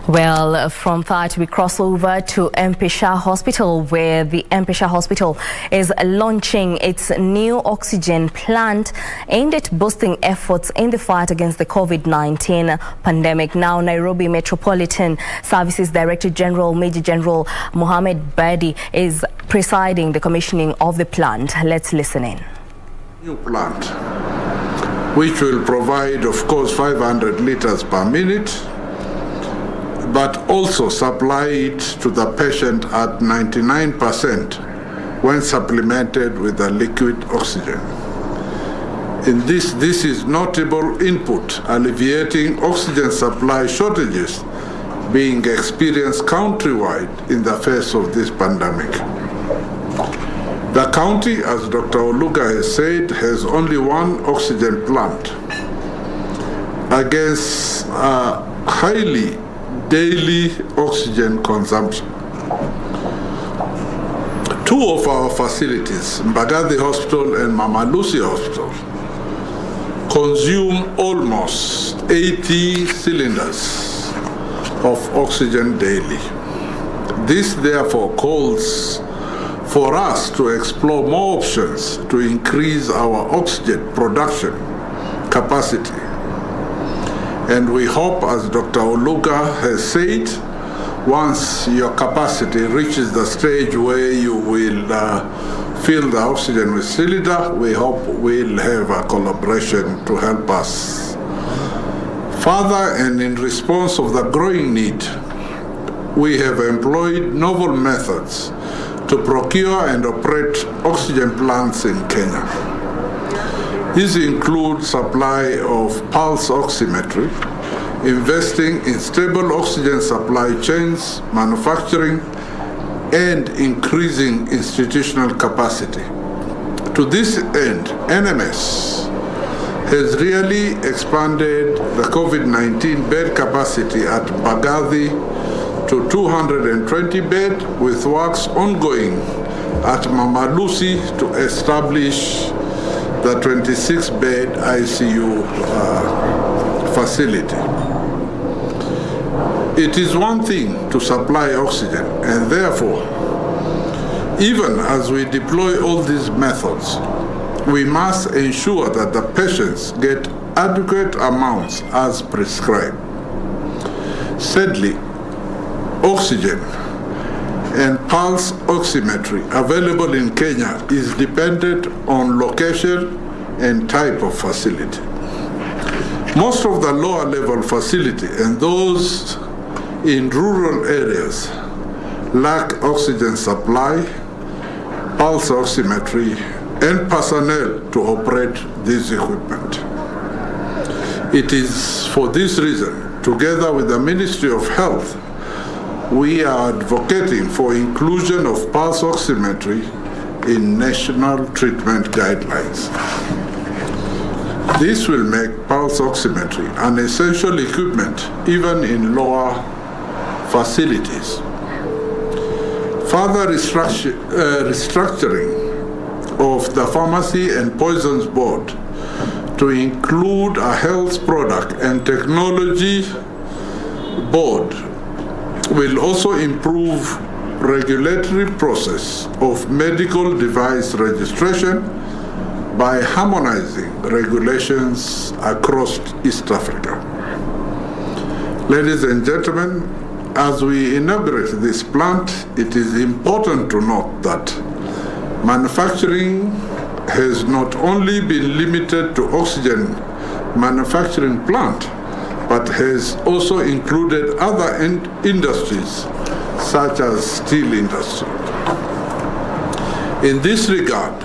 Well, from that we cross over to Shah Hospital, where the Shah Hospital is launching its new oxygen plant aimed at boosting efforts in the fight against the COVID-19 pandemic. Now, Nairobi Metropolitan Services Director General Major General Mohammed Badi is presiding the commissioning of the plant. Let's listen in. New plant, which will provide, of course, 500 liters per minute, but also supply it to the patient at 99% when supplemented with the liquid oxygen. In this is notable input, alleviating oxygen supply shortages being experienced countrywide in the face of this pandemic. The county, as Dr. Oluga has said, has only one oxygen plant against highly daily oxygen consumption. Two of our facilities, Badi Hospital and Mama Lucy Hospital, consume almost 80 cylinders of oxygen daily. This therefore calls for us to explore more options to increase our oxygen production capacity. And we hope, as Dr. Oluga has said, once your capacity reaches the stage where you will fill the oxygen with cylinder, we hope we'll have a collaboration to help us. Further, and in response of the growing need, we have employed novel methods to procure and operate oxygen plants in Kenya. These include supply of pulse oximetry, investing in stable oxygen supply chains, manufacturing, and increasing institutional capacity. To this end, NMS has really expanded the COVID-19 bed capacity at Badi to 220 beds, with works ongoing at Mama Lucy to establish the 26-bed ICU facility. It is one thing to supply oxygen, and therefore, even as we deploy all these methods, we must ensure that the patients get adequate amounts as prescribed. Sadly, oxygen and pulse oximetry available in Kenya is dependent on location and type of facility. Most of the lower level facility and those in rural areas lack oxygen supply, pulse oximetry, and personnel to operate this equipment. It is for this reason, together with the Ministry of Health, we are advocating for inclusion of pulse oximetry in national treatment guidelines. This will make pulse oximetry an essential equipment even in lower facilities. Further restructuring of the Pharmacy and Poisons Board to include a health product and technology board will also improve regulatory process of medical device registration by harmonizing regulations across East Africa. Ladies and gentlemen, as we inaugurate this plant, it is important to note that manufacturing has not only been limited to oxygen manufacturing plant, but has also included other industries, such as steel industry. In this regard,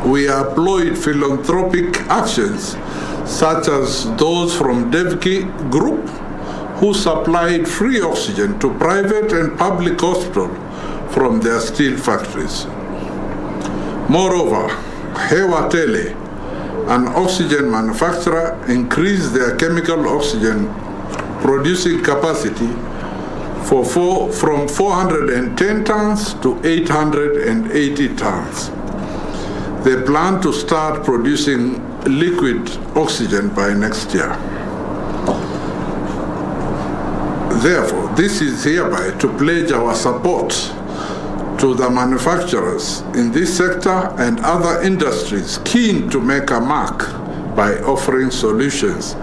we employed philanthropic actions, such as those from Devki Group, who supplied free oxygen to private and public hospitals from their steel factories. Moreover, Hewa Tele, an oxygen manufacturer, increased their chemical oxygen producing capacity from 410 tons to 880 tons. They plan to start producing liquid oxygen by next year. Therefore, this is hereby to pledge our support to the manufacturers in this sector and other industries keen to make a mark by offering solutions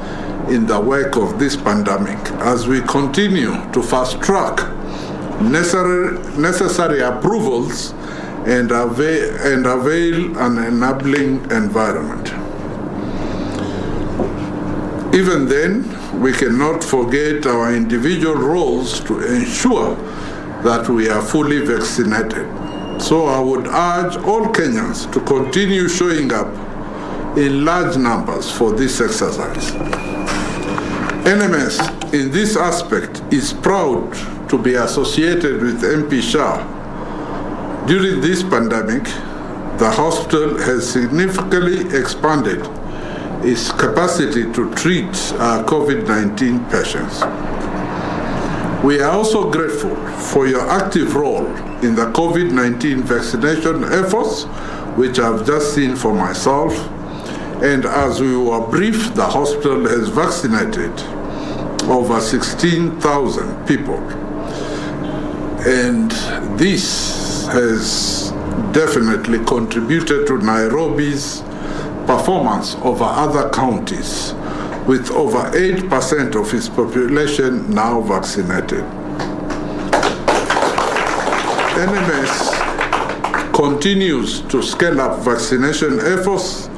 in the wake of this pandemic as we continue to fast-track necessary approvals and avail an enabling environment. Even then, we cannot forget our individual roles to ensure that we are fully vaccinated. So I would urge all Kenyans to continue showing up in large numbers for this exercise. NMS, in this aspect, is proud to be associated with MP Shah. During this pandemic, the hospital has significantly expanded its capacity to treat COVID-19 patients. We are also grateful for your active role in the COVID-19 vaccination efforts, which I've just seen for myself. And as we were briefed, the hospital has vaccinated over 16,000 people. And this has definitely contributed to Nairobi's performance over other counties, with over 8% of its population now vaccinated. NMS continues to scale up vaccination efforts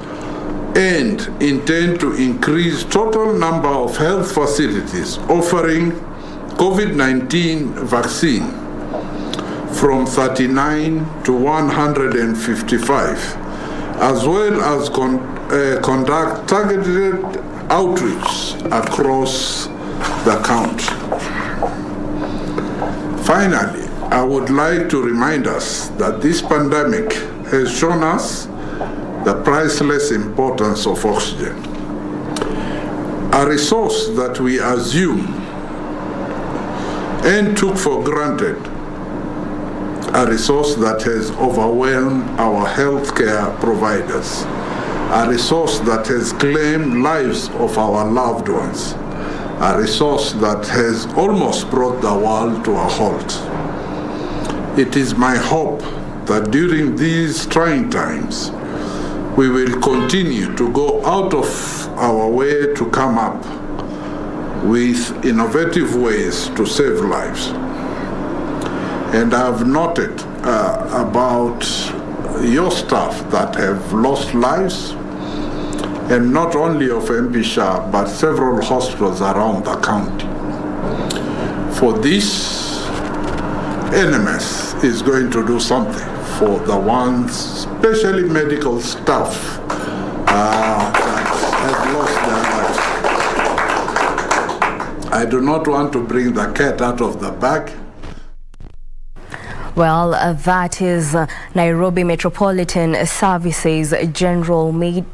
and intend to increase total number of health facilities offering COVID-19 vaccine from 39 to 155, as well as conduct targeted outreach across the country. Finally, I would like to remind us that this pandemic has shown us the priceless importance of oxygen, a resource that we assume and took for granted, a resource that has overwhelmed our healthcare providers, a resource that has claimed lives of our loved ones, a resource that has almost brought the world to a halt. It is my hope that during these trying times, we will continue to go out of our way to come up with innovative ways to save lives. And I've noted about your staff that have lost lives, and not only of MP Shah, but several hospitals around the county. For this, NMS is going to do something for the ones, especially medical staff, that have lost their lives. I do not want to bring the cat out of the bag. Well, that is Nairobi Metropolitan Services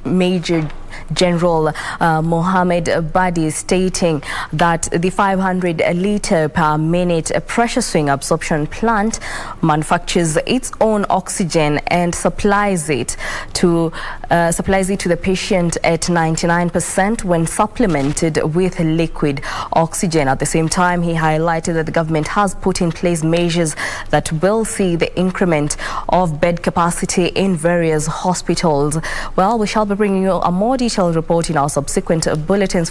Major General Mohammed Badi stating that the 500 litre per minute pressure swing absorption plant manufactures its own oxygen and supplies it to the patient at 99% when supplemented with liquid oxygen. At the same time, he highlighted that the government has put in place measures that will see the increment of bed capacity in various hospitals. Well, we shall be bringing you a more detailed report in our subsequent bulletins.